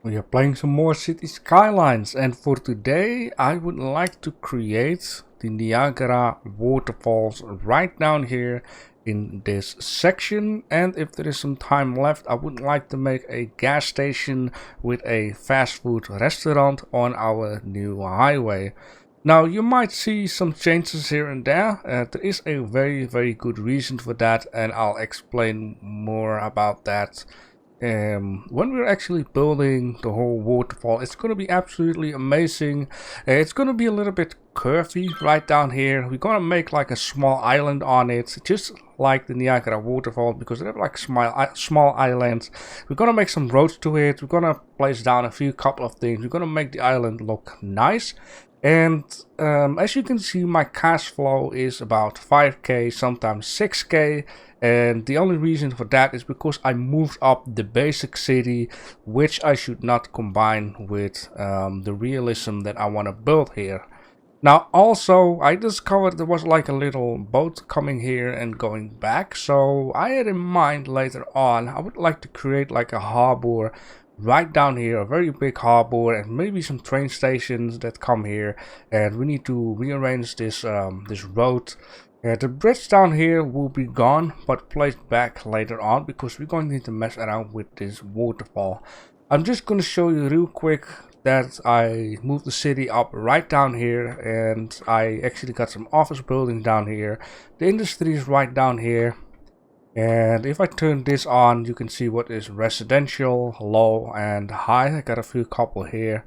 We are playing some more Cities Skylines, and for today I would like to create the Niagara waterfalls right down here in this section. And if there is some time left, I would like to make a gas station with a fast food restaurant on our new highway. Now you might see some changes here and there. There is a very good reason for that, and I'll explain more about that when we're actually building the whole waterfall. It's going to be absolutely amazing. It's going to be a little bit curvy right down here. We're going to make like a small island on it, just like the Niagara waterfall, because they have like small islands. We're going to make some roads to it. We're going to place down a couple of things. We're going to make the island look nice. And as you can see, my cash flow is about 5k, sometimes 6k. And the only reason for that is because I moved up the basic city, which I should not combine with the realism that I want to build here. Now also, I discovered there was like a little boat coming here and going back. So I had in mind later on, I would like to create like a harbor right down here, a very big harbor, and maybe some train stations that come here. And we need to rearrange this this road. The bridge down here will be gone, but placed back later on, because we're going to need to mess around with this waterfall. I'm just going to show you real quick that I moved the city up right down here, and I actually got some office buildings down here. The industry is right down here. And if I turn this on, you can see what is residential, low, and high. I got a couple here.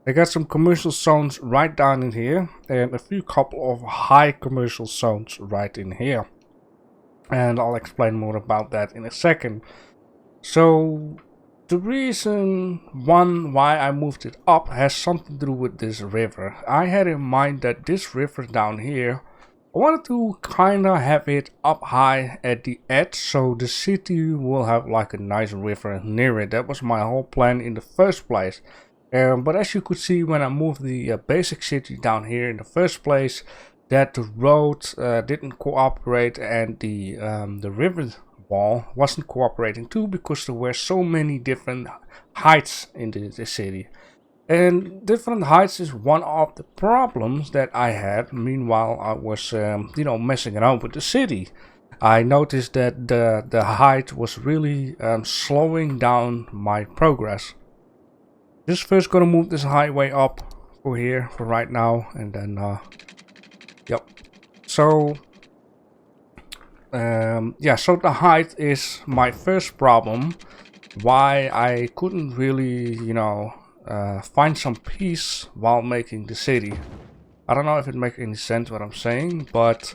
I got some commercial zones right down in here, and a couple of high commercial zones right in here. And I'll explain more about that in a second. So the reason why I moved it up has something to do with this river. I had in mind that this river down here, I wanted to kind of have it up high at the edge, so the city will have like a nice river near it. That was my whole plan in the first place. But as you could see when I moved the basic city down here in the first place, that the road didn't cooperate, and the river wall wasn't cooperating too, because there were so many different heights in the city. And different heights is one of the problems that I had. Meanwhile, I was, messing around with the city. I noticed that the height was really slowing down my progress. Just first gonna move this highway up for here for right now, and then, yep. So, so the height is my first problem. Why I couldn't really, find some peace while making the city. I don't know if it makes any sense what I'm saying, but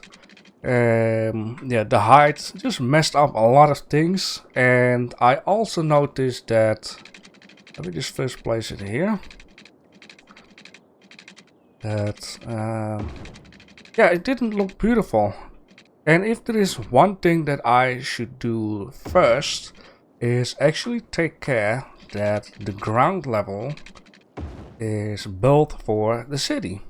the height just messed up a lot of things. And I also noticed that, let me just first place it here, that it didn't look beautiful. And if there is one thing that I should do first, is actually take care that the ground level is built for the city.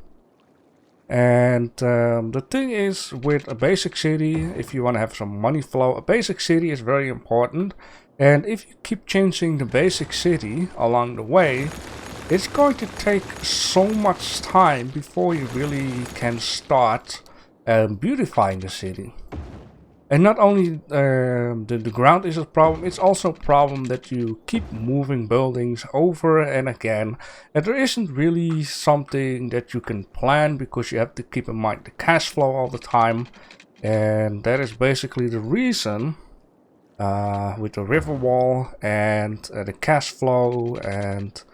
And the thing is, with a basic city, if you want to have some money flow, a basic city is very important. And if you keep changing the basic city along the way, it's going to take so much time before you really can start beautifying the city. And not only the ground is a problem, it's also a problem that you keep moving buildings over and again. And there isn't really something that you can plan, because you have to keep in mind the cash flow all the time. And that is basically the reason with the river wall and the cash flow and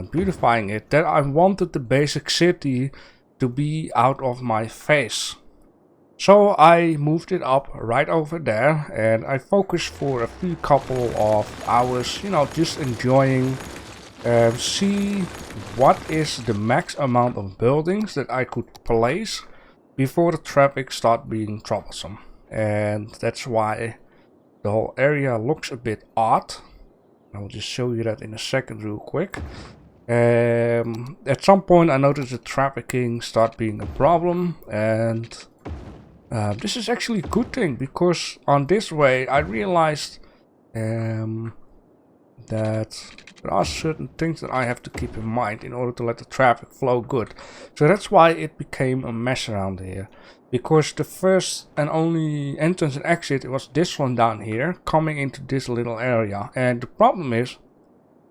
beautifying it, that I wanted the basic city to be out of my face. So I moved it up right over there, and I focused for a couple of hours, just enjoying, see what is the max amount of buildings that I could place before the traffic start being troublesome. And that's why the whole area looks a bit odd. I'll just show you that in a second real quick. At some point I noticed the trafficking start being a problem, and this is actually a good thing, because on this way I realized that there are certain things that I have to keep in mind in order to let the traffic flow good. So that's why it became a mess around here. Because the first and only entrance and exit, it was this one down here, coming into this little area. And the problem is,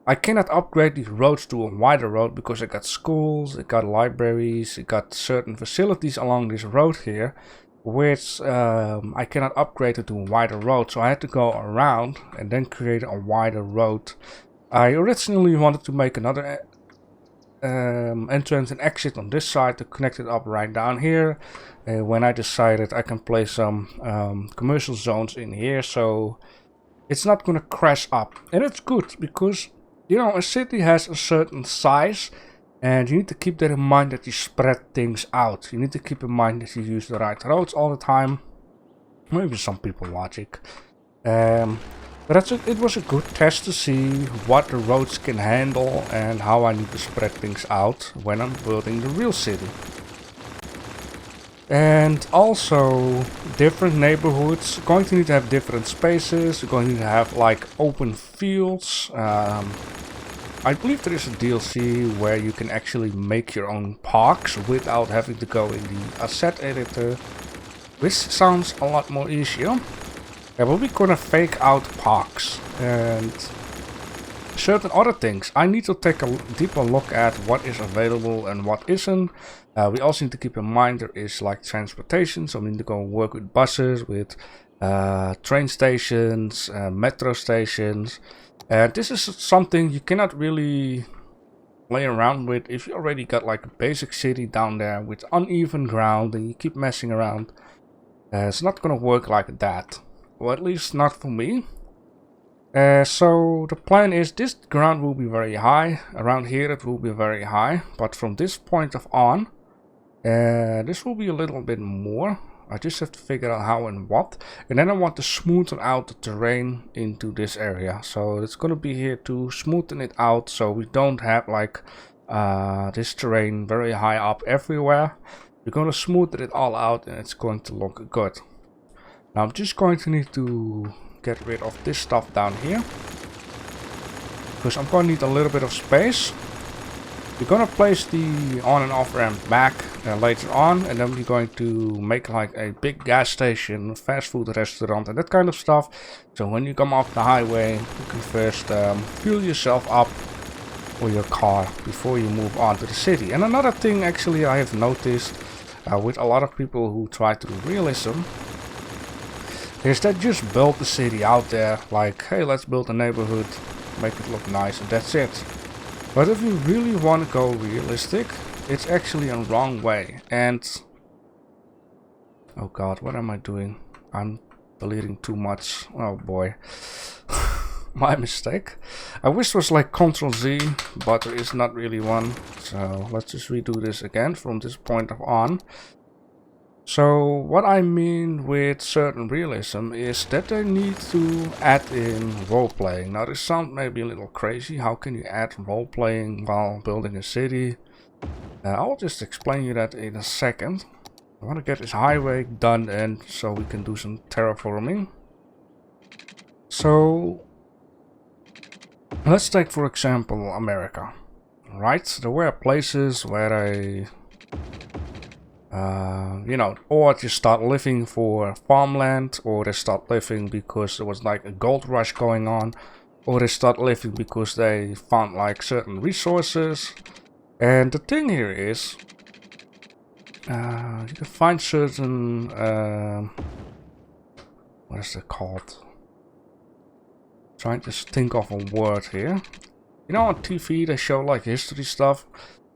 I cannot upgrade these roads to a wider road because I got schools, I got libraries, I got certain facilities along this road here, which I cannot upgrade it to a wider road. So I had to go around and then create a wider road. I originally wanted to make another entrance and exit on this side to connect it up right down here. When I decided I can place some commercial zones in here, so it's not gonna crash up. And it's good because, you know, a city has a certain size and you need to keep that in mind, that you spread things out. You need to keep in mind that you use the right roads all the time. Maybe some people logic. But it was a good test to see what the roads can handle and how I need to spread things out when I'm building the real city. And also, different neighborhoods are going to need to have different spaces. You're going to need to have like open fields. I believe there is a DLC where you can actually make your own parks without having to go in the asset editor, which sounds a lot more easier. Yeah, but we're gonna fake out parks and certain other things. I need to take a deeper look at what is available and what isn't. We also need to keep in mind there is like transportation, so we need to go work with buses, with train stations, metro stations. This is something you cannot really play around with if you already got like a basic city down there with uneven ground and you keep messing around. It's not gonna work like that. Or at least not for me. So the plan is this ground will be very high. Around here it will be very high. But from this point of on, this will be a little bit more. I just have to figure out how and what. And then I want to smoothen out the terrain into this area. So it's going to be here to smoothen it out so we don't have like this terrain very high up everywhere. We're going to smoothen it all out and it's going to look good. Now I'm just going to need to get rid of this stuff down here, because I'm going to need a little bit of space. We're going to place the on and off ramp back later on, and then we're going to make like a big gas station, fast food restaurant and that kind of stuff. So when you come off the highway, you can first fuel yourself up or your car before you move on to the city. And another thing actually I have noticed with a lot of people who try to do realism is that just build the city out there, like, hey, let's build a neighborhood, make it look nice, and that's it. But if you really want to go realistic, it's actually a wrong way. And oh god, what am I doing? I'm deleting too much. Oh boy. My mistake. I wish it was like Ctrl Z, but there is not really one. So let's just redo this again from this point on. So what I mean with certain realism is that they need to add in role-playing. Now this sounds maybe a little crazy. How can you add role-playing while building a city? I'll just explain you that in a second. I want to get this highway done and so we can do some terraforming. So let's take for example America. Right, there were places where I you know, or just start living for farmland, or they start living because there was like a gold rush going on, or they start living because they found like certain resources. And the thing here is, you can find certain, what is it called? Trying to think of a word here. You know, on TV they show like history stuff.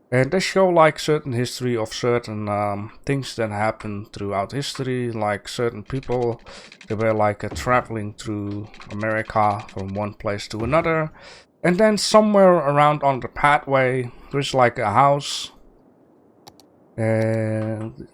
And they show like certain history of certain things that happened throughout history, like certain people, they were like traveling through America from one place to another. And then somewhere around on the pathway, there's like a house. And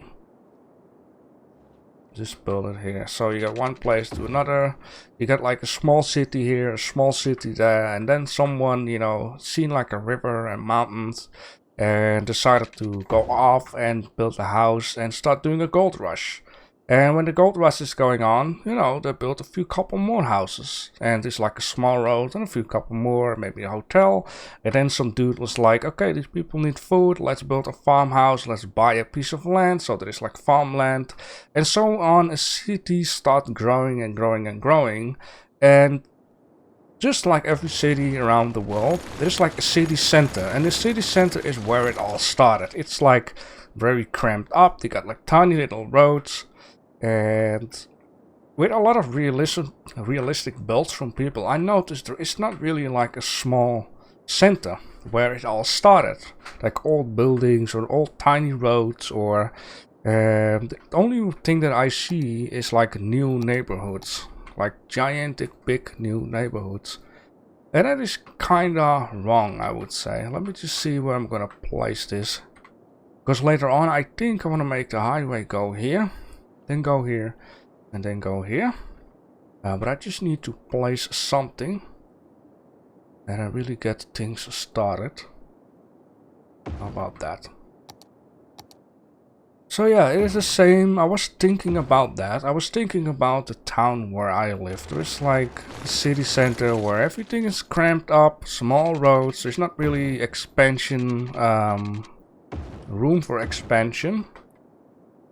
just build it here. So you got one place to another. You got like a small city here, a small city there. And then someone, you know, seen like a river and mountains, and decided to go off and build a house and start doing a gold rush. And when the gold rush is going on, you know, they built a few couple more houses. And there's like a small road and a few couple more, maybe a hotel. And then some dude was like, okay, these people need food. Let's build a farmhouse. Let's buy a piece of land. So there is like farmland. And so on, a city start growing and growing and growing. And just like every city around the world, there's like a city center. And the city center is where it all started. It's like very cramped up. They got like tiny little roads. And with a lot of realistic builds from people, I noticed there is not really like a small center where it all started. Like old buildings or old tiny roads, or the only thing that I see is like new neighborhoods. Like gigantic big new neighborhoods. And that is kinda wrong, I would say. Let me just see where I'm gonna place this. Because later on I think I wanna make the highway go here. Then go here, and then go here. But I just need to place something and I really get things started. How about that? So yeah, it is the same. I was thinking about that. I was thinking about the town where I live. There's like a city center where everything is cramped up, small roads. There's not really expansion, room for expansion.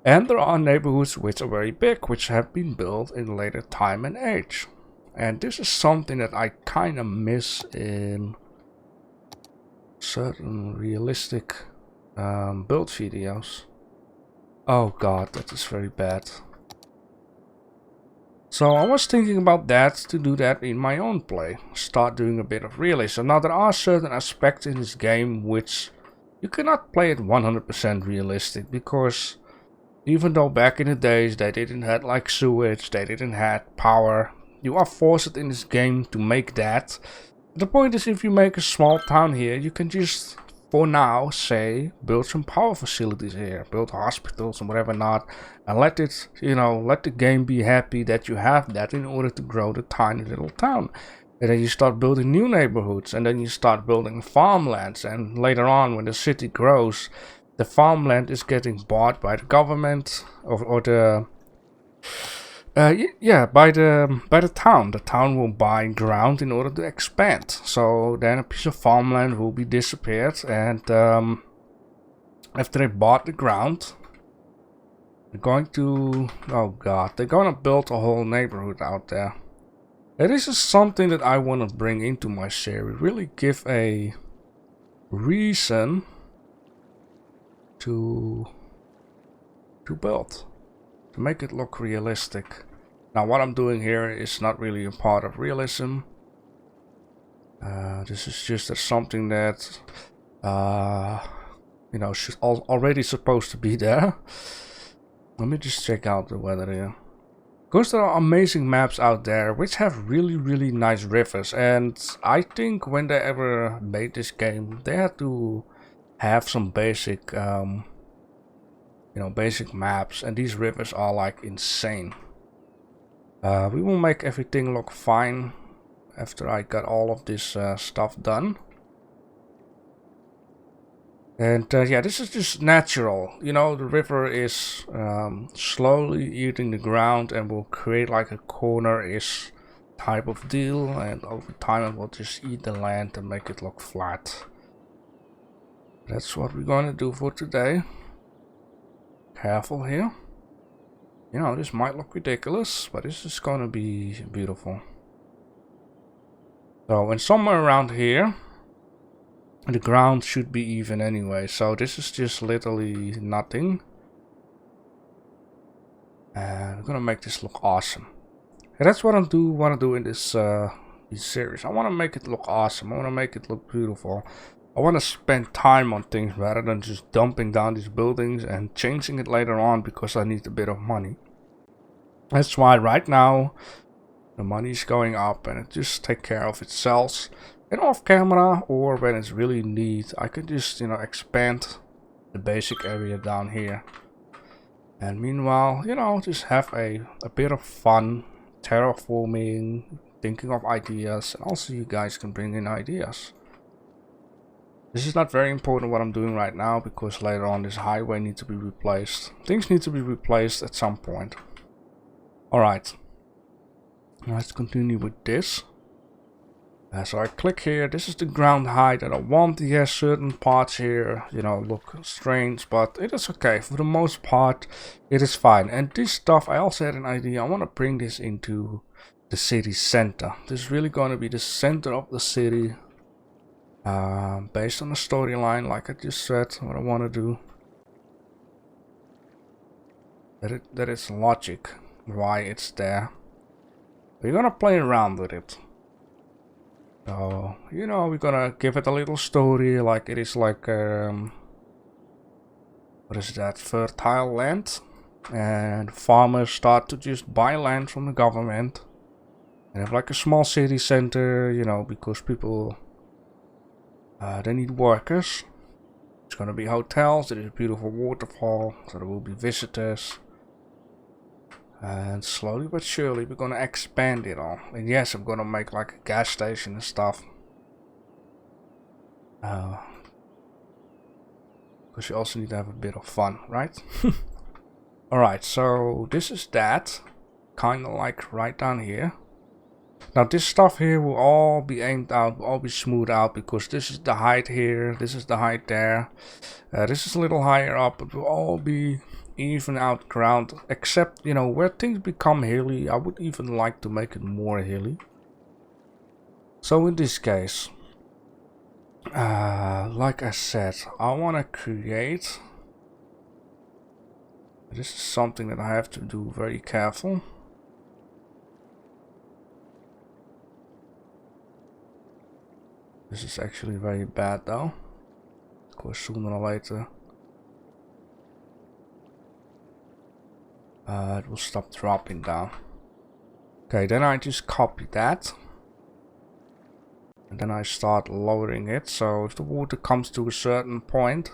And there are neighborhoods which are very big, which have been built in later time and age. And this is something that I kind of miss in certain realistic build videos. Oh god, that is very bad. So I was thinking about that, to do that in my own play. Start doing a bit of realism. Now there are certain aspects in this game which you cannot play it 100% realistic, because even though back in the days they didn't have like sewage, they didn't have power, you are forced in this game to make that. The point is, if you make a small town here, you can just, for now, say, build some power facilities here, build hospitals and whatever not, and let it, you know, let the game be happy that you have that in order to grow the tiny little town. And then you start building new neighborhoods, and then you start building farmlands, and later on when the city grows, the farmland is getting bought by the government, or the by the town. The town will buy ground in order to expand. So then a piece of farmland will be disappeared, and after they bought the ground, they're going to, oh god, they're gonna build a whole neighborhood out there. And this is something that I want to bring into my series. Really give a reason to build, to make it look realistic. Now what I'm doing here is not really a part of realism. This is just something that you know, should already supposed to be there. Let me just check out the weather here. Because there are amazing maps out there which have really nice rivers, and I think when they ever made this game, they had to have some basic you know, basic maps, and these rivers are like insane. We will make everything look fine after I got all of this stuff done. And yeah, this is just natural. You know, the river is slowly eating the ground and will create like a corner-ish type of deal, and over time it will just eat the land and make it look flat. That's what we're going to do for today. Careful here. You know, this might look ridiculous, but this is gonna be beautiful. So, and somewhere around here, the ground should be even anyway. So this is just literally nothing. And I'm gonna make this look awesome. And that's what I want to do in this series. I want to make it look awesome. I want to make it look beautiful. I want to spend time on things rather than just dumping down these buildings and changing it later on because I need a bit of money. That's why right now the money is going up and it just takes care of itself. And off camera, or when it's really neat, I can just, you know, expand the basic area down here. And meanwhile, you know, just have a bit of fun terraforming, thinking of ideas, and also you guys can bring in ideas. This is not very important what I'm doing right now, because later on this highway needs to be replaced. Things need to be replaced at some point. Alright. Let's continue with this. So I click here. This is the ground height that I want. Yes, certain parts here, you know, look strange, but it is okay. For the most part, it is fine. And this stuff, I also had an idea. I want to bring this into the city center. This is really going to be the center of the city. Based on the storyline, like I just said, what I want to do. That it's logic why it's there. We're gonna play around with it. So, you know, we're gonna give it a little story, like it is like, what is that, fertile land? And farmers start to just buy land from the government. And have like a small city center, you know, because people, they need workers. It's gonna be hotels, there is a beautiful waterfall, so there will be visitors. And slowly but surely we're gonna expand it all. And yes, I'm gonna make like a gas station and stuff. Because you also need to have a bit of fun, right? Alright, so this is that. Kinda like right down here. Now this stuff here will all be aimed out, will all be smoothed out, because this is the height here, this is the height there. This is a little higher up, it will all be even out ground, except, you know, where things become hilly. I would even like to make it more hilly. So in this case, like I said, I want to create, this is something that I have to do very careful. This is actually very bad though, because sooner or later it will stop dropping down. Okay, then I just copy that. And then I start lowering it, so if the water comes to a certain point,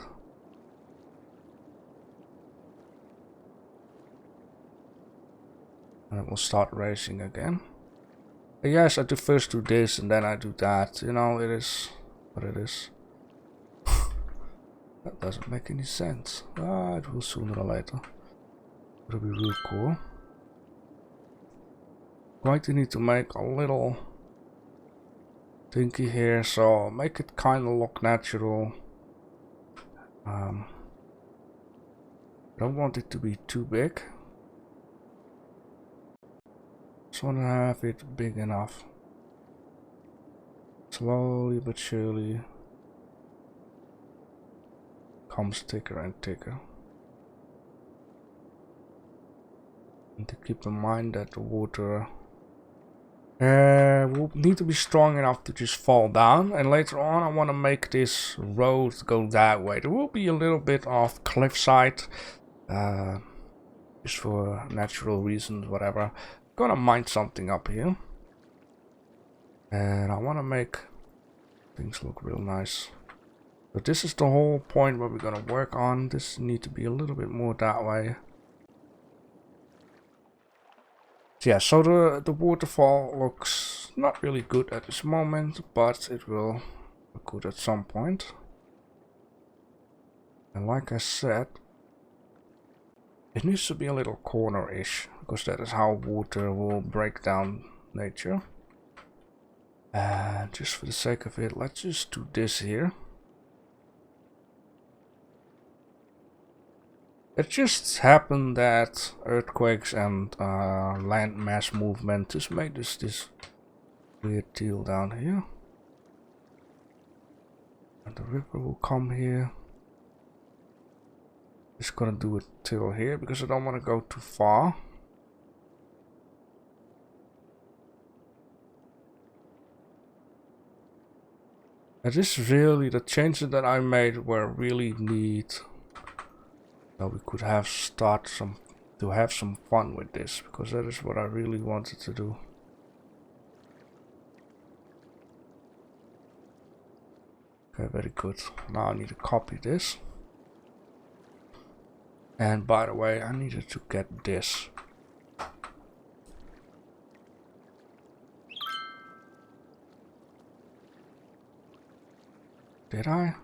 and it will start racing again. But yes, I do first do this and then I do that. You know, it is what it is. That doesn't make any sense. It will sooner or later. It'll be real cool. Going to need to make a little thingy here, so make it kind of look natural. Don't want it to be too big. Just want to have it big enough. Slowly but surely comes thicker and thicker. And to keep in mind that the water will need to be strong enough to just fall down, and later on I want to make this road go that way. There will be a little bit of cliffside, just for natural reasons, whatever. I'm gonna mine something up here, and I want to make things look real nice. But this is the whole point where we're gonna work on. This needs to be a little bit more that way. Yeah, so the waterfall looks not really good at this moment, but it will look good at some point. And like I said, it needs to be a little corner-ish, because that is how water will break down nature. And just for the sake of it, let's just do this here. It just happened that earthquakes and land mass movement just made this weird deal down here. And the river will come here. Just gonna do it till here because I don't want to go too far. It is really, the changes that I made were really neat. So we could have have some fun with this, because that is what I really wanted to do. Okay, very good. Now I need to copy this. And by the way, I needed to get this. Did I?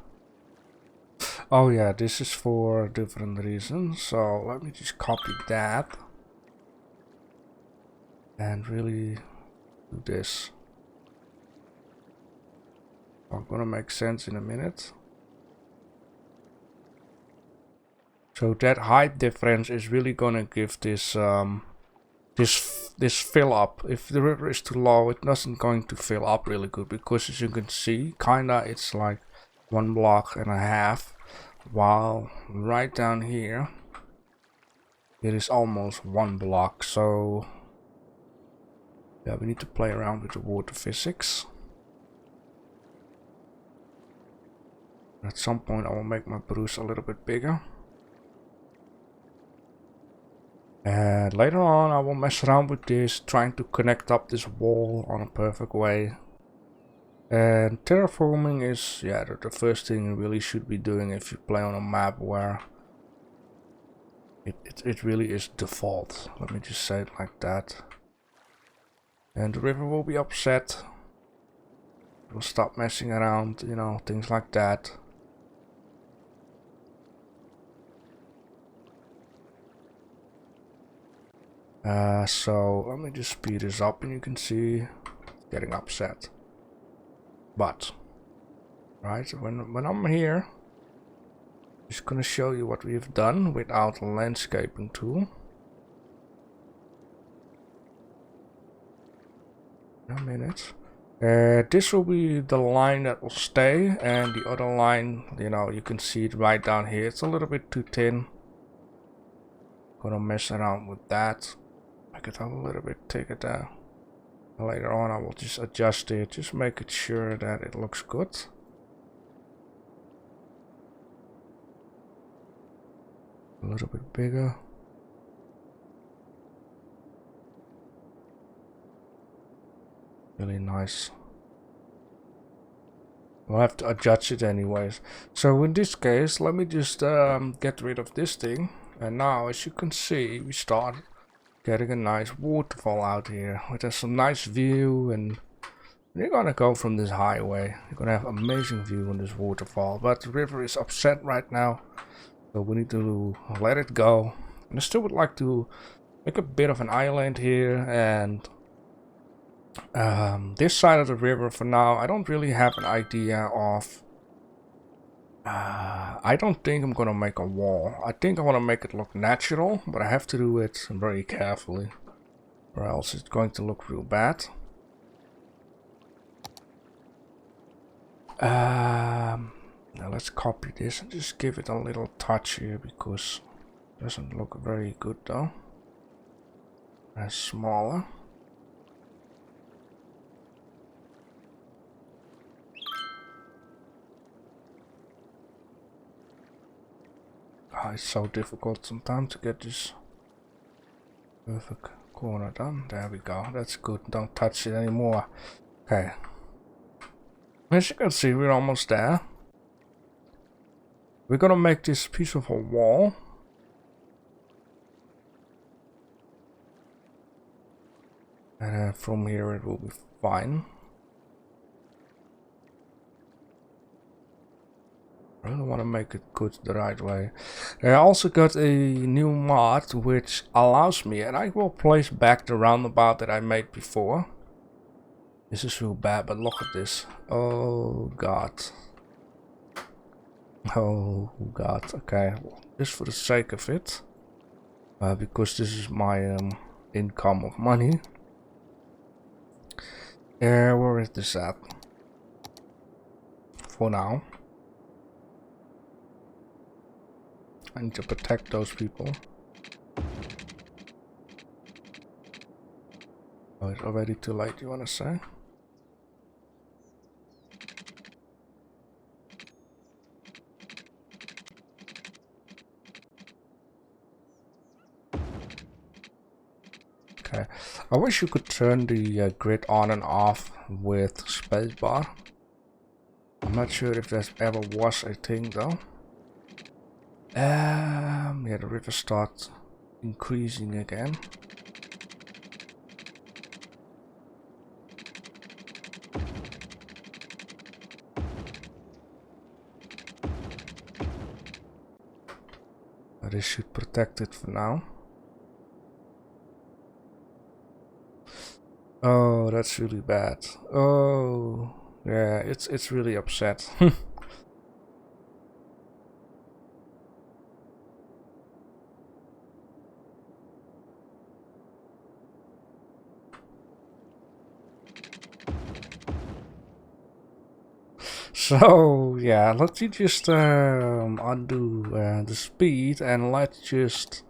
Oh yeah, this is for different reasons. So let me just copy that. And really do this. I'm gonna make sense in a minute. So that height difference is really gonna give this this fill up. If the river is too low, it doesn't going to fill up really good, because as you can see, kinda it's like 1.5 blocks, while right down here it is almost 1 block. So yeah, we need to play around with the water physics. At some point I will make my bruise a little bit bigger. And later on I will mess around with this, trying to connect up this wall on a perfect way. And terraforming is, yeah, the first thing you really should be doing if you play on a map where it really is default. Let me just say it like that. And the river will be upset. It will stop messing around, you know, things like that. So let me just speed this up, and you can see it's getting upset. But right, when I'm here, I'm just gonna show you what we've done without a landscaping tool. In a minute. This will be the line that will stay, and the other line, you know, you can see it right down here. It's a little bit too thin. Gonna mess around with that. Make it up a little bit, take it down. Later on I will just adjust it, just make it sure that it looks good. A little bit bigger. Really nice. We'll have to adjust it anyways. So in this case, let me just get rid of this thing. And now, as you can see, we start getting a nice waterfall out here. It has some nice view, and you're gonna go from this highway. You're gonna have amazing view on this waterfall. But the river is upset right now, so we need to let it go. And I still would like to make a bit of an island here, and this side of the river for now, I don't really have an idea of. I don't think I'm gonna make a wall. I think I want to make it look natural, but I have to do it very carefully, or else it's going to look real bad. Now let's copy this and just give it a little touch here, because it doesn't look very good though. That's smaller. Oh, it's so difficult sometimes to get this perfect corner done. There we go. That's good. Don't touch it anymore. Okay. As you can see, we're almost there. We're gonna make this piece of a wall. And from here it will be fine. I really want to make it good the right way. I also got a new mod which allows me, and I will place back the roundabout that I made before. This is real bad, but look at this. Oh god. Oh god. Okay, just for the sake of it, because this is my income of money. Where is this at? For now. I need to protect those people. Oh, it's already too late, you wanna say? Okay. I wish you could turn the grid on and off with spacebar. I'm not sure if that ever was a thing though. Yeah, the river starts increasing again. This should protect it for now. Oh, that's really bad. Oh, yeah, it's really upset. So yeah, let's just undo the speed and let's just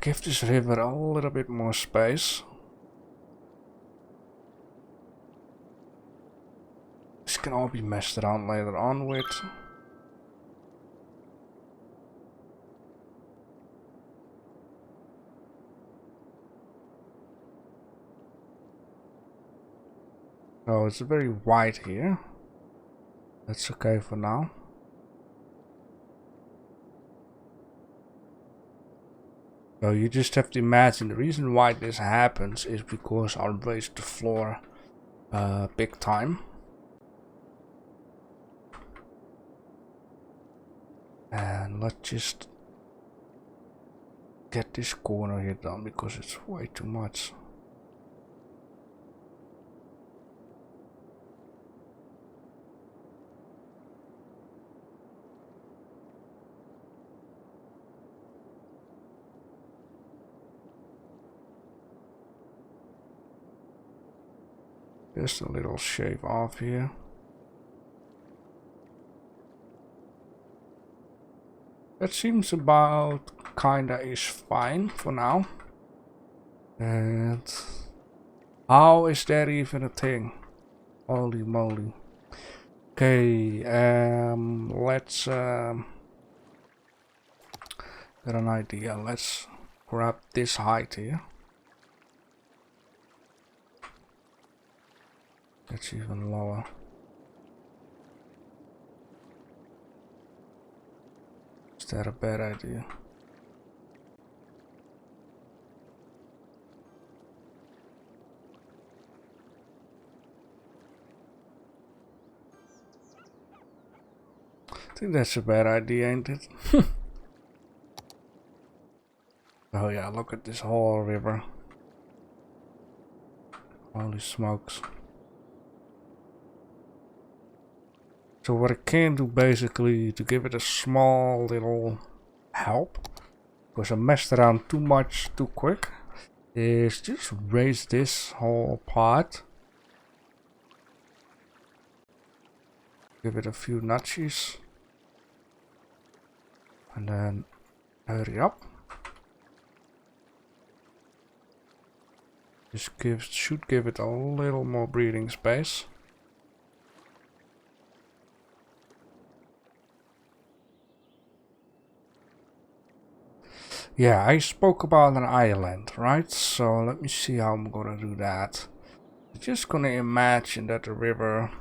give this river a little bit more space. This can all be messed around later on with. Oh, it's very wide here. That's okay for now. So you just have to imagine the reason why this happens is because I raised the floor big time. And let's just get this corner here done because it's way too much. Just a little shave off here. That seems about kinda is fine for now. And how is that even a thing? Holy moly. Okay, let's get an idea. Let's grab this height here. That's even lower. Is that a bad idea? I think that's a bad idea, ain't it? Oh yeah, look at this whole river. Holy smokes. So what I can do basically to give it a small little help, because I messed around too much too quick, is just raise this whole part. Give it a few notches. And then hurry up. This should give it a little more breathing space. Yeah, I spoke about an island, right? So let me see how I'm gonna do that. I'm just gonna imagine that the river,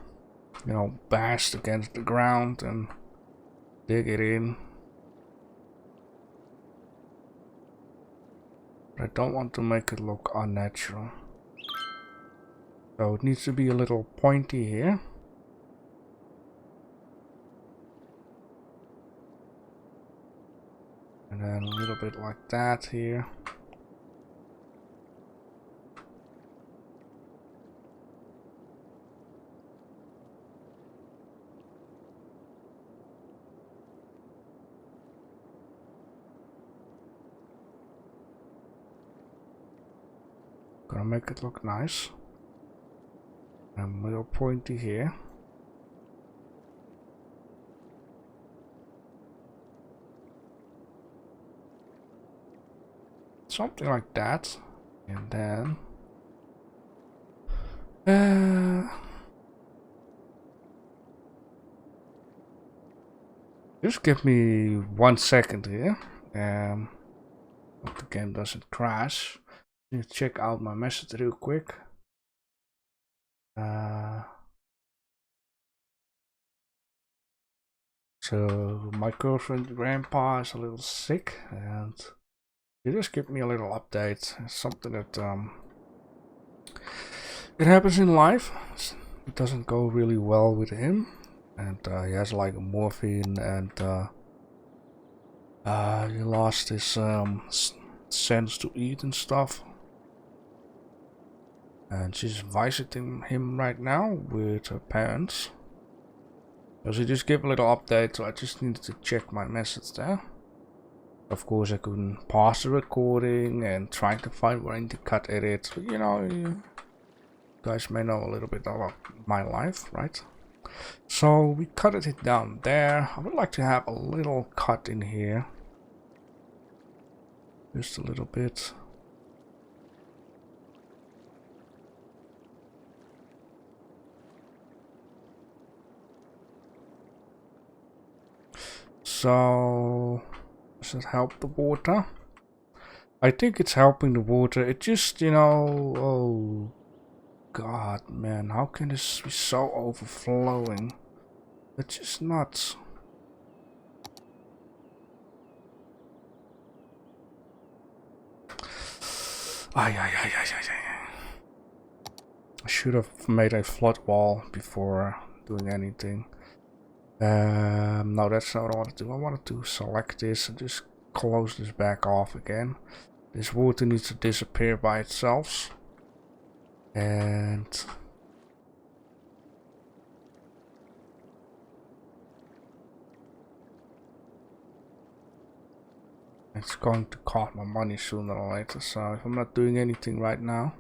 you know, bashed against the ground and dig it in. But I don't want to make it look unnatural. So it needs to be a little pointy here. And then a little bit like that here. Gonna make it look nice. And a little pointy here. Something like that. And then just give me 1 second here. Hope the game doesn't crash. Let me check out my message real quick. So my girlfriend grandpa is a little sick and he just give me a little update. It's something that it happens in life. It doesn't go really well with him, and he has like morphine and He lost his sense to eat and stuff. And she's visiting him right now with her parents. So she just gave a little update, so I just needed to check my message there. Of course, I couldn't pause the recording and try to find where I need to cut edits. But you know, you guys may know a little bit about my life, right? So we cut it down there. I would like to have a little cut in here. Just a little bit. So, does it help the water? I think it's helping the water. It just, you know, oh god, man, how can this be so overflowing? It's just nuts. I should have made a flood wall before doing anything. No, that's not what I want to do. I wanted to select this and just close this back off again. This water needs to disappear by itself. And it's going to cost my money sooner or later, so if I'm not doing anything right now.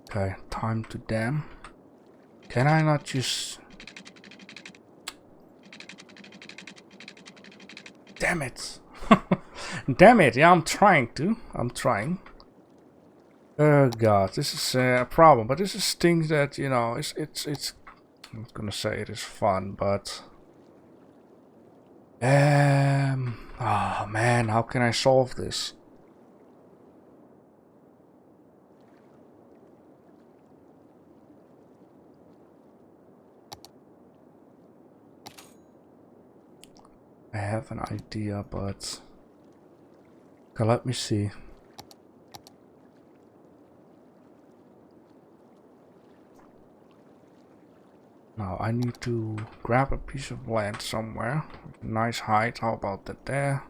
Okay, time to dam. Can I not just... Damn it! Damn it, yeah, I'm trying. Oh god, this is a problem, but this is things that, you know, it's I'm not gonna say it is fun, but oh man, how can I solve this? I have an idea, but okay, let me see. Now I need to grab a piece of land somewhere. Nice height, how about that there?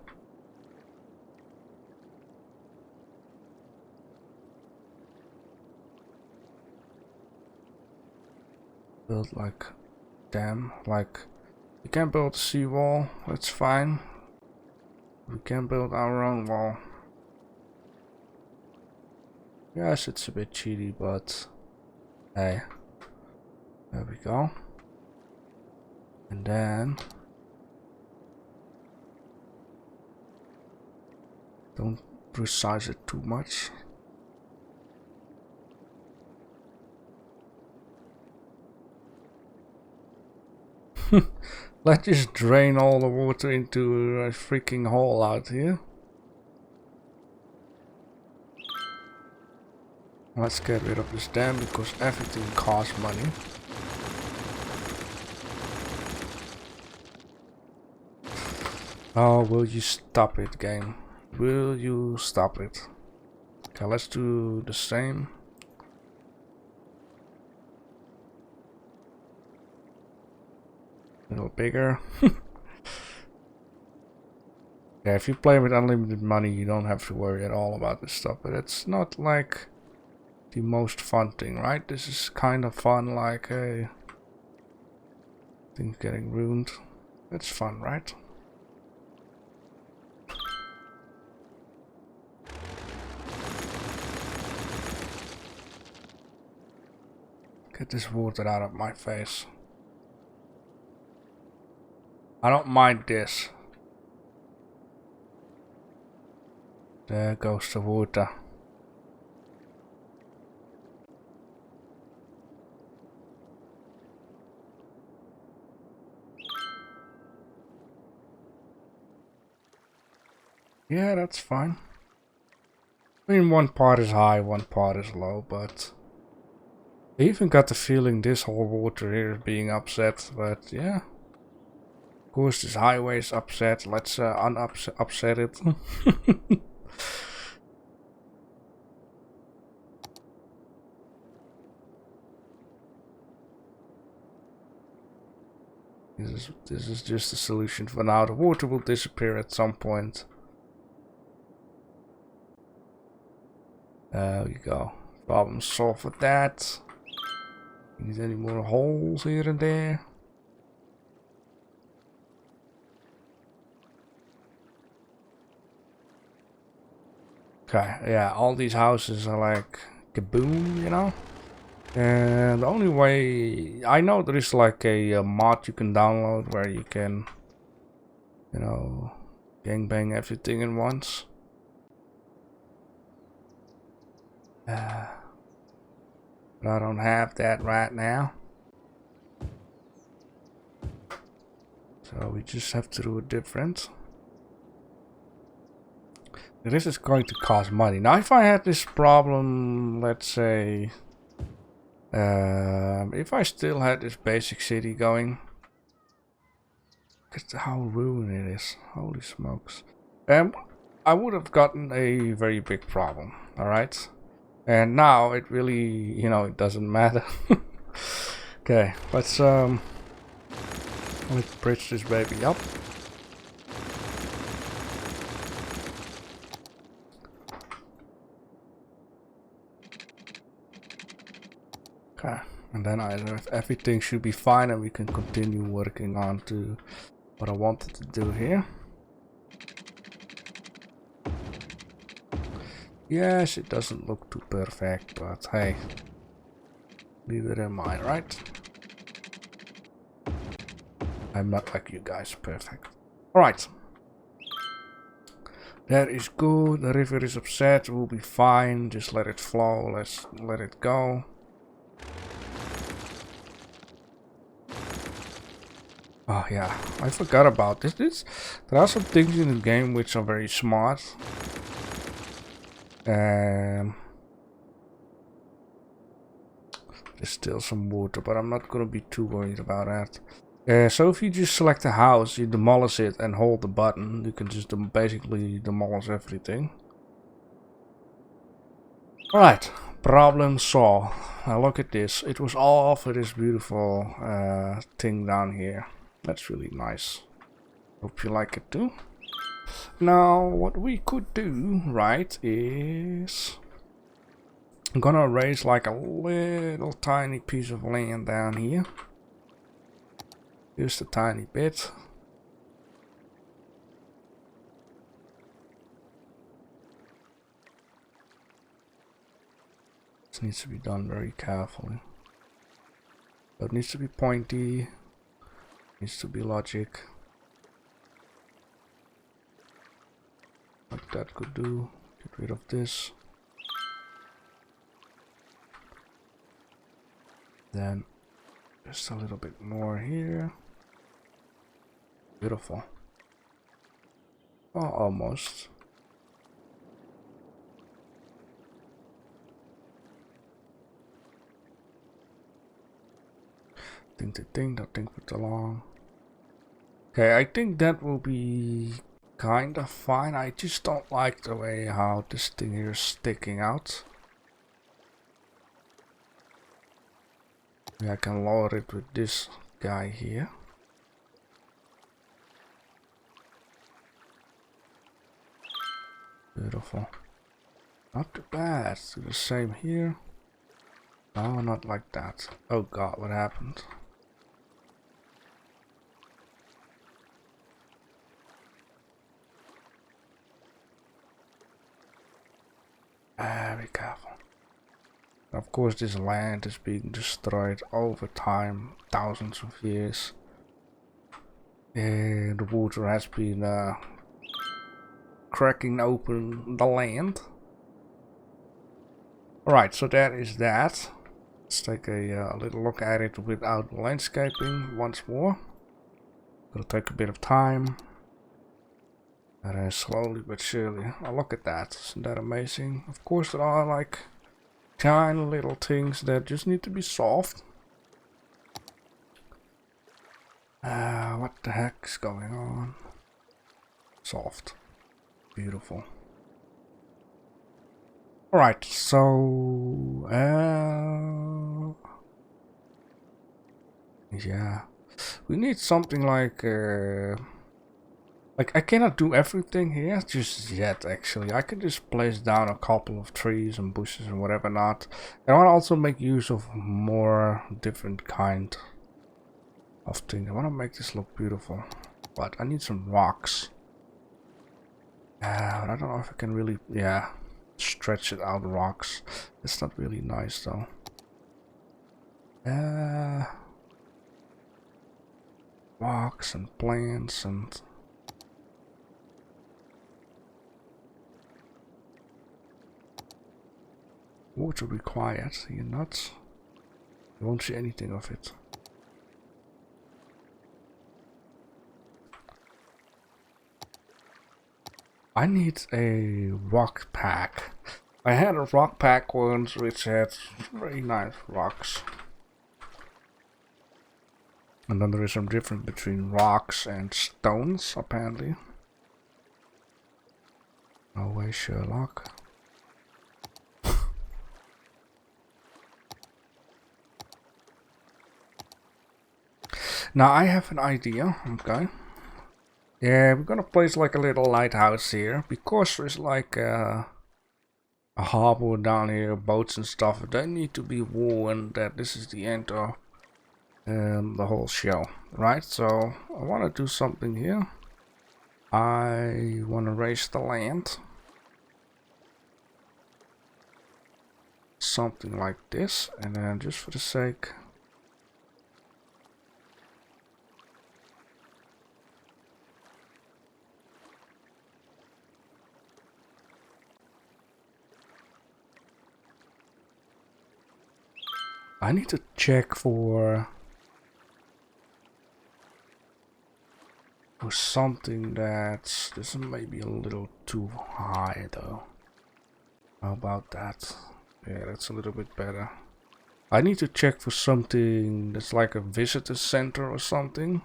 Build like dam, like we can build a seawall, that's fine. We can build our own wall. Yes, it's a bit cheaty, but hey. There we go. And then don't resize it too much. Let's just drain all the water into a freaking hole out here. Let's get rid of this dam because everything costs money. Oh, will you stop it, game? Will you stop it? Okay, let's do the same. A little bigger. Yeah, if you play with unlimited money, you don't have to worry at all about this stuff. But it's not like the most fun thing, right? This is kind of fun, like, hey, things getting ruined. It's fun, right? Get this water out of my face. I don't mind this. There goes the water. Yeah, that's fine. I mean, one part is high, one part is low, but I even got the feeling this whole water here is being upset, but yeah. Of course, this highway is upset. Let's upset it. This is just a solution for now. The water will disappear at some point. There you go. Problem solved with that. Need any more holes here and there? Okay, yeah, all these houses are like kaboom, you know? And the only way I know, there is like a mod you can download where you can, you know, gangbang everything in once. But I don't have that right now, so we just have to do it different. This is going to cost money. Now, if I had this problem, let's say, if I still had this basic city going, look at how ruined it is. Holy smokes. I would have gotten a very big problem, alright? And now it really, you know, it doesn't matter. Okay, let's bridge this baby up. Okay, and then everything should be fine and we can continue working on to what I wanted to do here. Yes, it doesn't look too perfect, but hey, neither am I, right? I'm not like you guys, perfect. Alright. That is good, the river is upset, we'll be fine, just let it flow, let's let it go. Oh yeah, I forgot about this. There are some things in the game which are very smart. There's still some water, but I'm not gonna be too worried about that. So if you just select a house, you demolish it and hold the button, you can just basically demolish everything. Alright, problem solved. Now look at this. It was all for this beautiful thing down here. That's really nice. Hope you like it too. Now, what we could do, right, is I'm gonna raise like a little tiny piece of land down here. Just a tiny bit. This needs to be done very carefully. So it needs to be pointy. Needs to be logic. Like that could do. Get rid of this. Then just a little bit more here. Beautiful. Oh, almost. Ding, ding, ding, that thing puts along. Okay, I think that will be kind of fine. I just don't like the way how this thing here is sticking out. Maybe I can lower it with this guy here. Beautiful. Not too bad. Do the same here. No, not like that. Oh god, what happened? Be careful. Of course, this land is being destroyed over time, thousands of years. And the water has been cracking open the land. Alright, so that is that. Let's take a little look at it without landscaping once more. Gonna take a bit of time. And slowly but surely. Oh, look at that. Isn't that amazing? Of course, there are like tiny little things that just need to be solved. What the heck's going on? Soft. Beautiful. Alright, so... yeah. We need something like I cannot do everything here just yet, actually. I can just place down a couple of trees and bushes and whatever not. And I want to also make use of more different kind of things. I want to make this look beautiful. But I need some rocks. But I don't know if I can really, yeah, stretch it out rocks. It's not really nice though. Rocks and plants and... water required. You're nuts? You won't see anything of it. I need a rock pack. I had a rock pack once which had very nice rocks. And then there is some difference between rocks and stones, apparently. No way, Sherlock. Now I have an idea, okay. Yeah, we're gonna place like a little lighthouse here, because there's like a harbor down here, boats and stuff. They need to be warned that this is the end of the whole show, right? So I want to do something here. I want to raise the land. Something like this, and then just for the sake... I need to check for something that's... this may be a little too high though. How about that? Yeah, that's a little bit better. I need to check for something that's like a visitor center or something.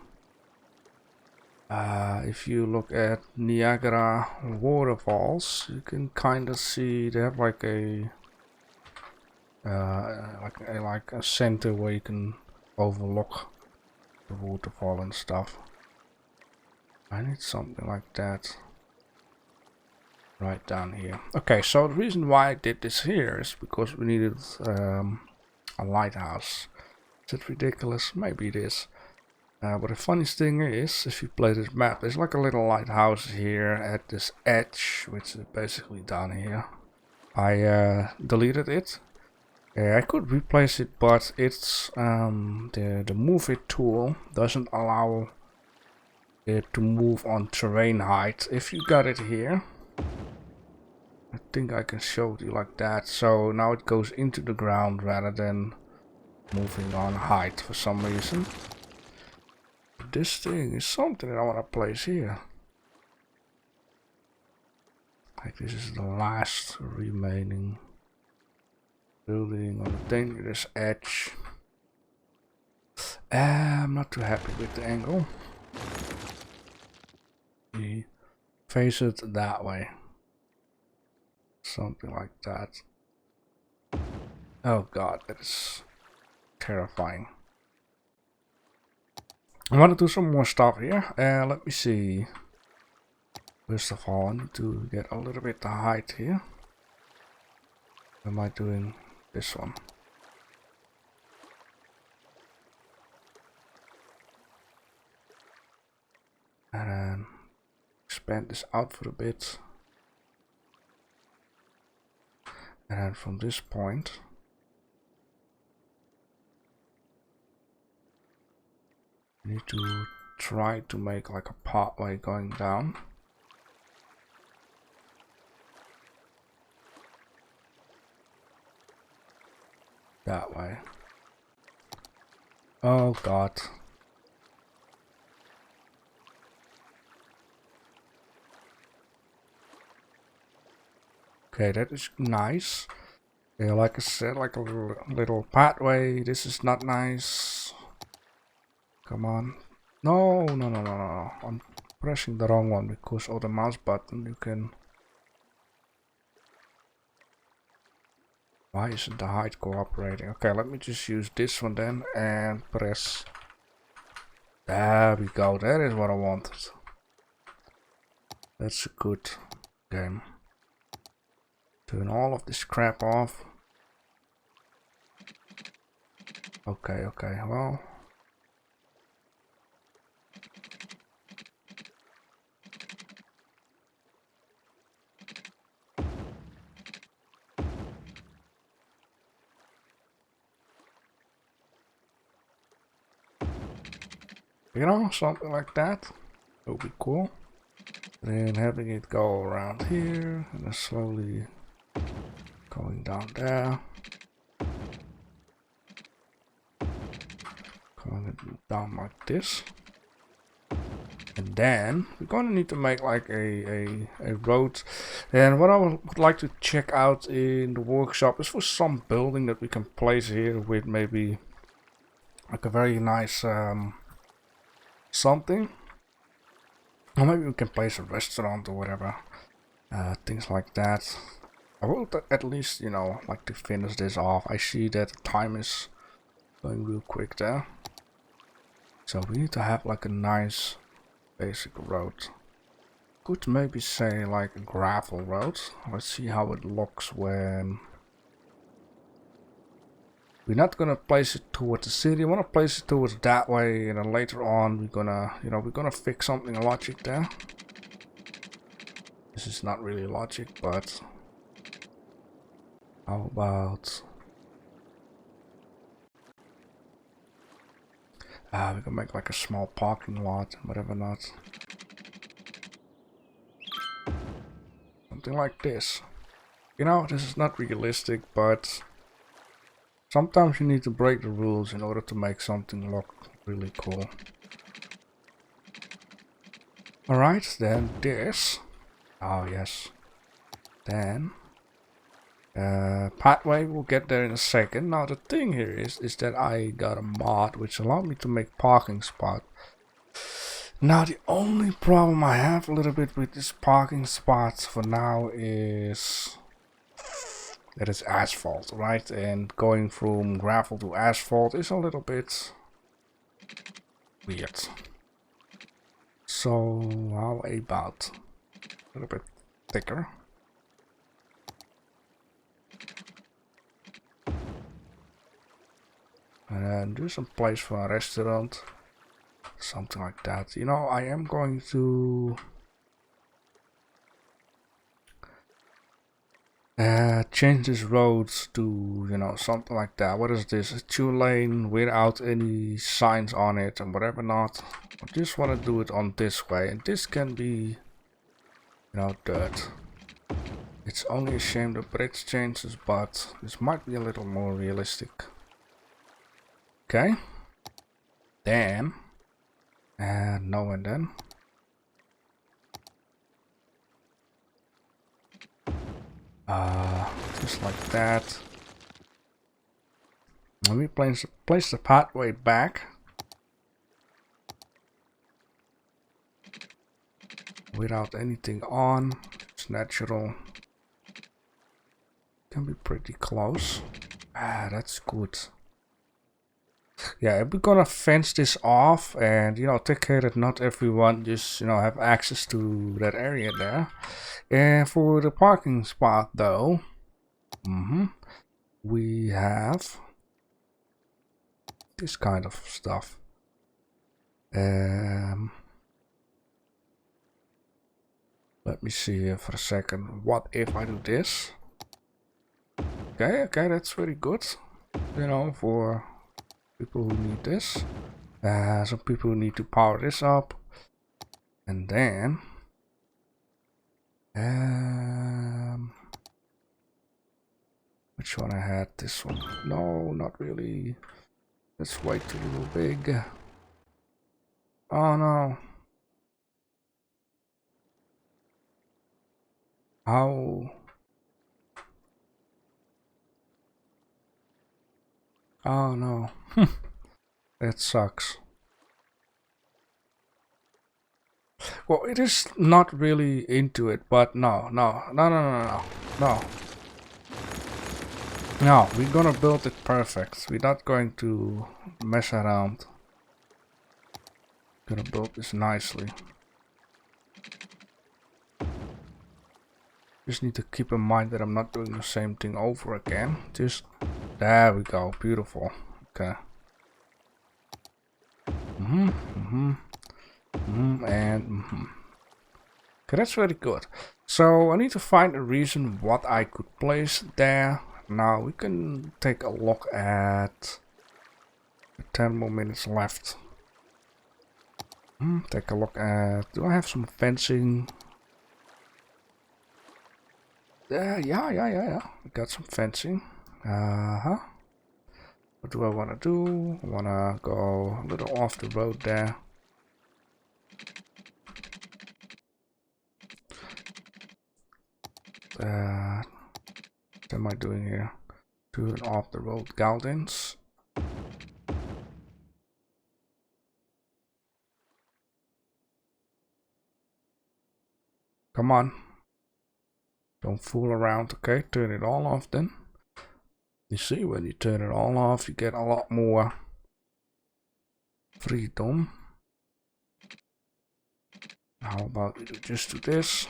If you look at Niagara waterfalls, you can kind of see they have like a like a center where you can overlook the waterfall and stuff. I need something like that right down here. Okay, so the reason why I did this here is because we needed a lighthouse. Is it ridiculous? Maybe it is. But the funniest thing is, if you play this map, there's like a little lighthouse here at this edge, which is basically down here. I deleted it. I could replace it, but it's the move it tool doesn't allow it to move on terrain height. If you got it here, I think I can show you like that. So now it goes into the ground rather than moving on height for some reason. This thing is something that I want to place here. Like this is the last remaining building on the dangerous edge. I'm not too happy with the angle. We face it that way. Something like that. Oh god, that is terrifying. I want to do some more stuff here. Let me see. First of all, I need to get a little bit the height here. Am I doing this one? And then expand this out for a bit. And then from this point, you need to try to make like a pathway going down. That way. Oh god. Okay, that is nice. Yeah, like I said, like a little pathway. This is not nice. Come on. No, no, no, no, no, no. I'm pressing the wrong one because of the mouse button you can... Why isn't the height cooperating? Okay, let me just use this one then and press... There we go, that is what I wanted. That's a good game. Turn all of this crap off. Okay, okay, well... You know, something like that. That would be cool. Then having it go around here and then slowly going down there. Going it down like this. And then we're gonna need to make like a road. And what I would like to check out in the workshop is for some building that we can place here with maybe like a very nice something. Or maybe we can place a restaurant or whatever. Things like that. I would at least, you know, like to finish this off. I see that the time is going real quick there. So we need to have like a nice basic road. Could maybe say like a gravel road. Let's see how it looks when... We're not gonna place it towards the city. I wanna place it towards that way, and then later on we're gonna, you know, we're gonna fix something logic there. This is not really logic, but how about we can make like a small parking lot, whatever not. Something like this. You know, this is not realistic, but sometimes you need to break the rules in order to make something look really cool. Alright, then this. Oh yes. Then pathway, we'll get there in a second. Now the thing here is that I got a mod which allowed me to make parking spot. Now the only problem I have a little bit with this parking spot for now is that it's asphalt, right? And going from gravel to asphalt is a little bit weird. So how about a little bit thicker? And do some place for a restaurant. Something like that. You know, I am going to change this road to, you know, something like that. What is this? A 2-lane without any signs on it and whatever not. I just want to do it on this way. And this can be, you know, dirt. It's only a shame the bridge changes, but this might be a little more realistic. Okay. Then. And no, and then. Just like that. Let me place the pathway back. Without anything on. It's natural. Can be pretty close. That's good. Yeah, we're gonna fence this off and, you know, take care that not everyone just, you know, have access to that area there. And for the parking spot though, we have this kind of stuff. Let me see here for a second. What if I do this? Okay, that's very good. You know, for people who need this. Some people who need to power this up. And then... which one I had? This one. No, not really. That's way too big. Oh no. How? Oh no. That sucks. Well, it is not really into it, but no. No, we're gonna build it perfect. We're not going to mess around. Gonna build this nicely. Just need to keep in mind that I'm not doing the same thing over again. Just, there we go, beautiful. Okay. Okay, that's very good. So I need to find a reason what I could place there. Now we can take a look at 10 more minutes left. Take a look at, do I have some fencing? Yeah. We got some fencing. What do I want to do? I want to go a little off the road there. What am I doing here? Doing off the road gardens. Come on. Don't fool around, okay? Turn it all off then. You see, when you turn it all off, you get a lot more freedom. How about we just do this?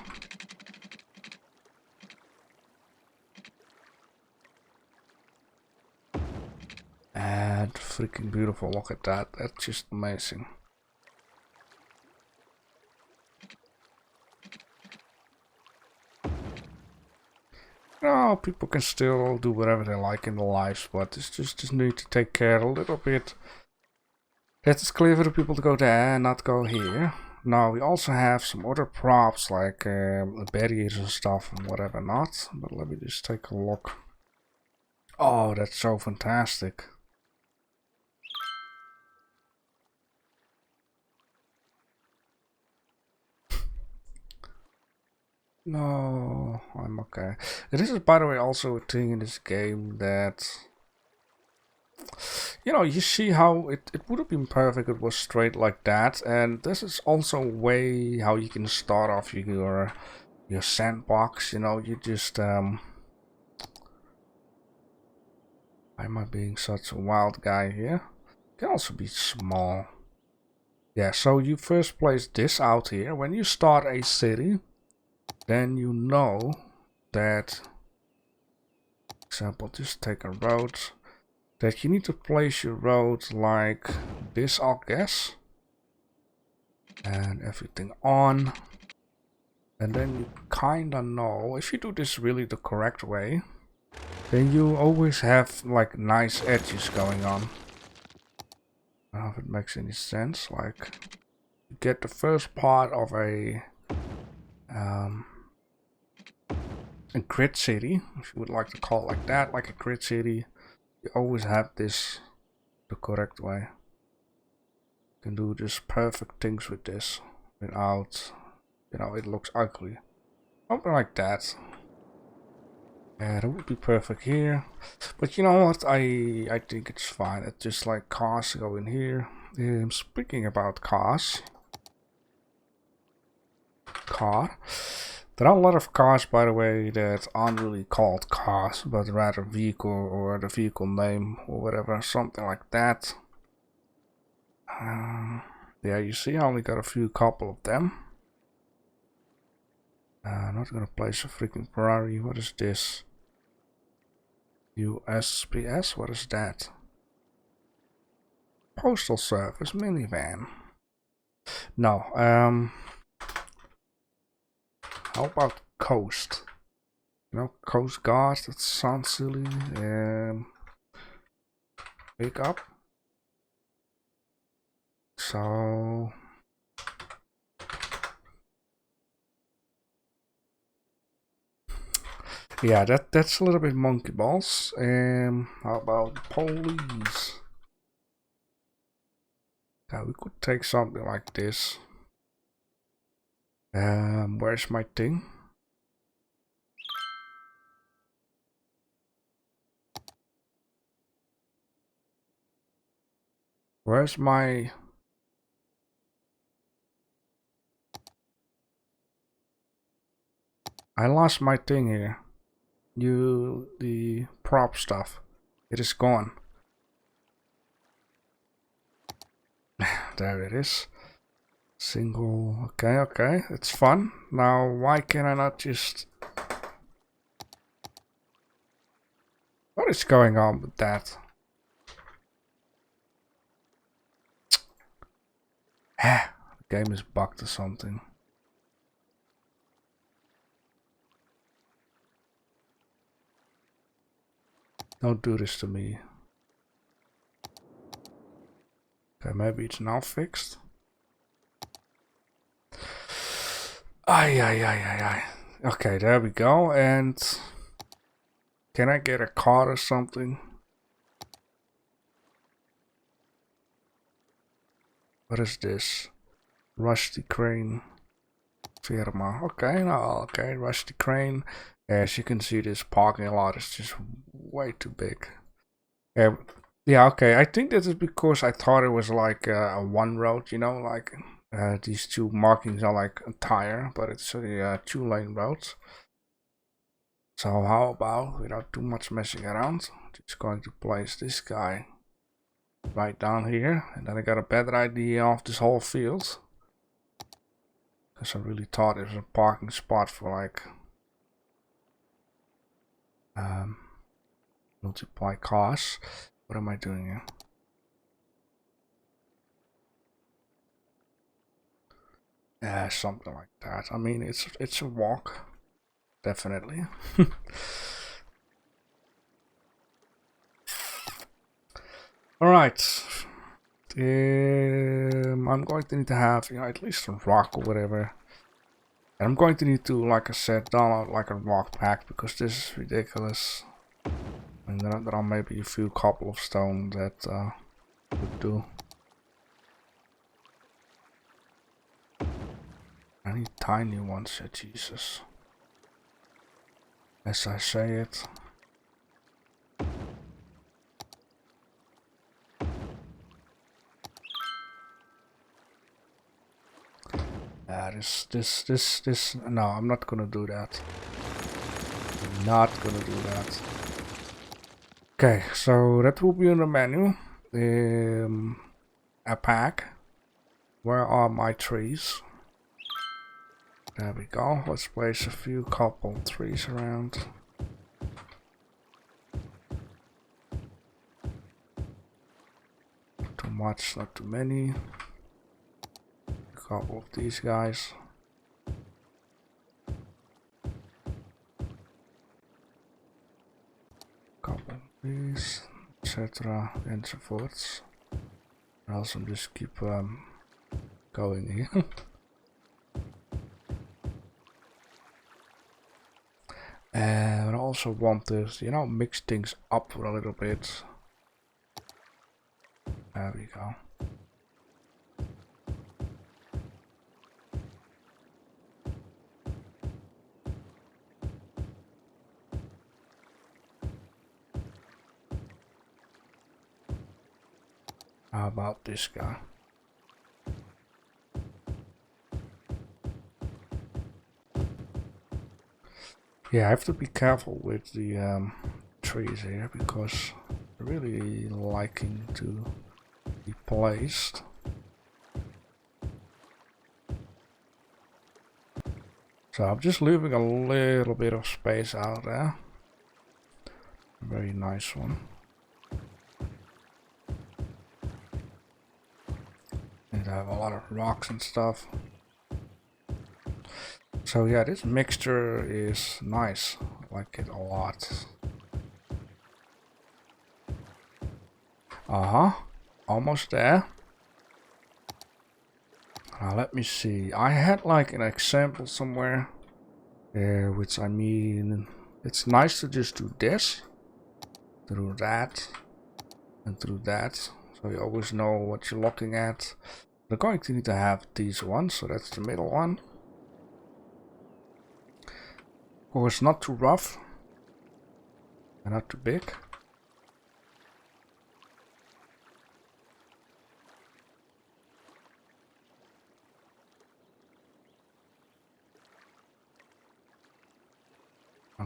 And freaking beautiful, look at that. That's just amazing. No, people can still do whatever they like in their lives, but it's just need to take care a little bit. It's clear for the people to go there and not go here. Now we also have some other props like barriers and stuff and whatever not. But let me just take a look. Oh, that's so fantastic. No, I'm okay. This is, by the way, also a thing in this game that, you know, you see how it would have been perfect if it was straight like that. And this is also a way how you can start off your sandbox. You know, you just why am I being such a wild guy here? It can also be small. Yeah, so you first place this out here. When you start a city, then you know that, for example, just take a road, that you need to place your road like this, I guess. And everything on. And then you kinda know, if you do this really the correct way, then you always have like nice edges going on. I don't know if it makes any sense. Like, you get the first part of a grid city, if you would like to call it like that, like a grid city. You always have this the correct way. You can do just perfect things with this without, you know, it looks ugly. Something like that. Yeah, that would be perfect here. But you know what? I think it's fine. It's just like cars go in here. Speaking about cars. There are a lot of cars, by the way, that aren't really called cars, but rather vehicle or the vehicle name or whatever, something like that. Yeah, you see, I only got a few couple of them. I'm not gonna place a freaking Ferrari. What is this? USPS? What is that? Postal Service minivan. No, how about Coast? You know, Coast Guard, that sounds silly. Pick up. So yeah, that's a little bit monkey balls. How about police? Yeah, we could take something like this. Where's my thing? Where's my... I lost my thing here. The prop stuff. It is gone. There it is. Single. Okay, okay. It's fun. Now, why can I not just... What is going on with that? The game is bugged or something. Don't do this to me. Okay, maybe it's now fixed. Ay. Okay, there we go. And can I get a card or something? What is this? Rusty crane. Firma. Okay, no, okay, rusty crane. As you can see, this parking lot is just way too big. Yeah, okay. I think this is because I thought it was like a one road, you know, like these two markings are like a tire, but it's a 2-lane road. So how about, without too much messing around, just going to place this guy right down here, and then I got a better idea of this whole field. Because I really thought it was a parking spot for like multiply cars. What am I doing here? Something like that. I mean, it's a walk, definitely. All right. I'm going to need to have, you know, at least a rock or whatever. And I'm going to need to, like I said, download like a rock pack because this is ridiculous. And there are maybe a few couple of stone that would do. I need tiny ones, Jesus. As I say it. This, no, I'm not gonna do that. I'm not gonna do that. Okay, so that will be on the menu. A pack. Where are my trees? There we go. Let's place a few couple trees around. Not too much, not too many. A couple of these guys. Couple of these, etc. and so forth. I'll also just keep going here. And I also want to, you know, mix things up a little bit. There we go. How about this guy? Yeah, I have to be careful with the trees here because they're really liking to be placed. So I'm just leaving a little bit of space out there. Very nice one. And I have a lot of rocks and stuff. So yeah, this mixture is nice. I like it a lot. Almost there. Let me see. I had like an example somewhere, which I mean, it's nice to just do this, through that, and through that, so you always know what you're looking at. We're going to need to have these ones, so that's the middle one. Of course, not too rough, and not too big.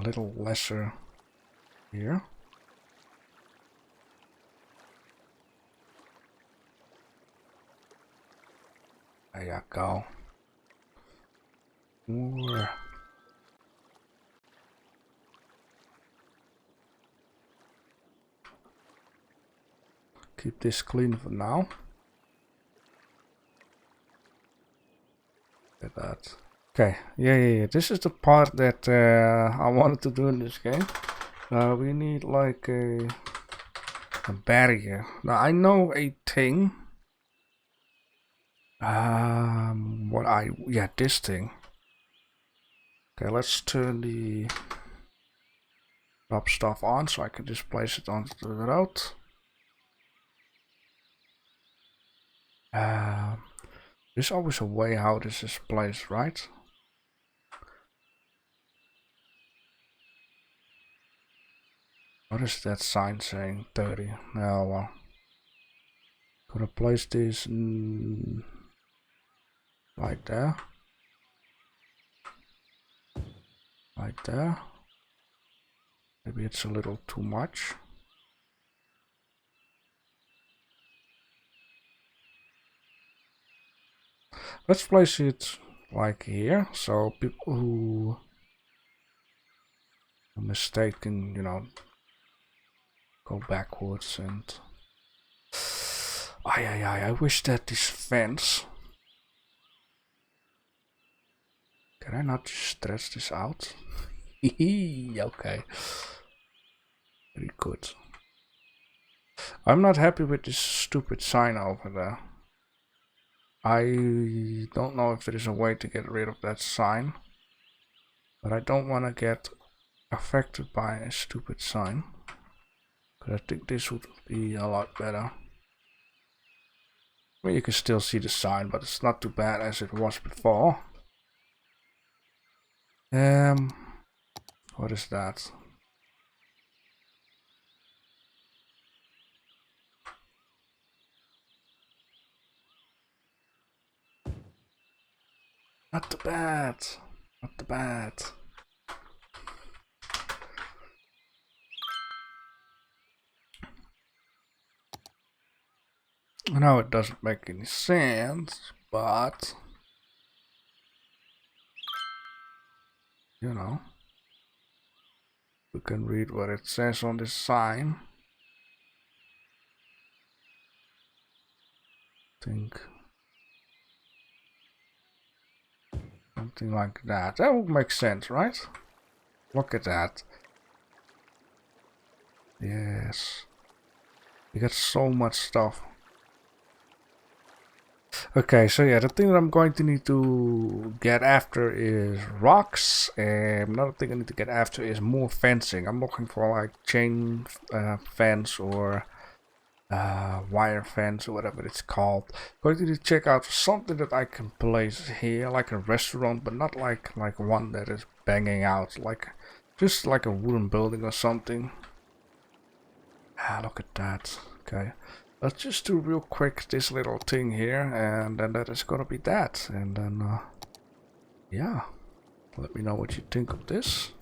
a little lesser here. There you go. More. Keep this clean for now. Get that. Okay, yeah. This is the part that I wanted to do in this game. We need like a barrier. Now I know a thing. This thing. Okay, let's turn the top stuff on so I can just place it onto the road. There's always a way how this is placed, right? What is that sign saying? 30. No, well. Gonna place this right there. Right there. Maybe it's a little too much. Let's place it like here, so people who are mistaken, you know, go backwards and... I wish that this fence... Can I not just stretch this out? Okay. Very good. I'm not happy with this stupid sign over there. I don't know if there is a way to get rid of that sign. But I don't want to get affected by a stupid sign. Because I think this would be a lot better. I mean, you can still see the sign, but it's not too bad as it was before. What is that? Not too bad. Not too bad. I know it doesn't make any sense, but you know, we can read what it says on this sign. Think something like that. That would make sense, right? Look at that. Yes. You got so much stuff. Okay, so yeah, the thing that I'm going to need to get after is rocks. Another thing I need to get after is more fencing. I'm looking for like chain fence or wire fence or whatever it's called. Going to need to check out something that I can place here, like a restaurant, but not like one that is banging out, like just like a wooden building or something. Ah, look at that. Okay. Let's just do real quick this little thing here, and then that is gonna be that. And then, yeah, let me know what you think of this.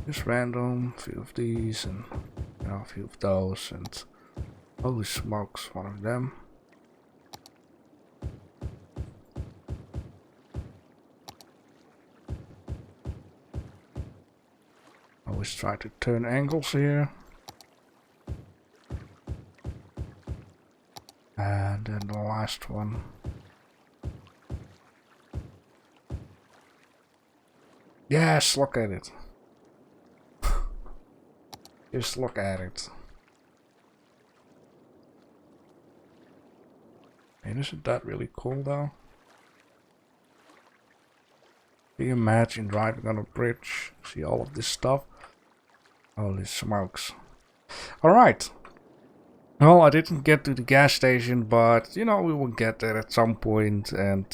Just random, a few of these, and you know, a few of those, and holy smokes, one of them. Always try to turn angles here. And then the last one. Yes, look at it. Just look at it. And isn't that really cool though? Can you imagine driving on a bridge, see all of this stuff? Holy smokes. Alright. Well, I didn't get to the gas station, but you know, we will get there at some point, and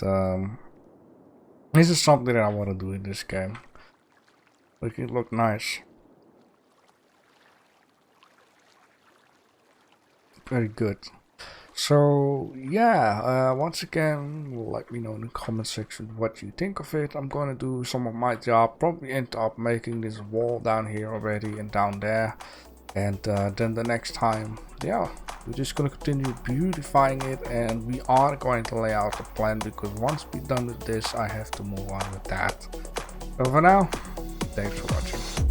this is something that I want to do in this game. Make it look nice. Very good. So yeah, once again, let me know in the comment section what you think of it. I'm gonna do some of my job, probably end up making this wall down here already and down there. And then the next time, yeah, we're just gonna continue beautifying it, and we are going to lay out the plan, because once we're done with this, I have to move on with that. So for now, thanks for watching.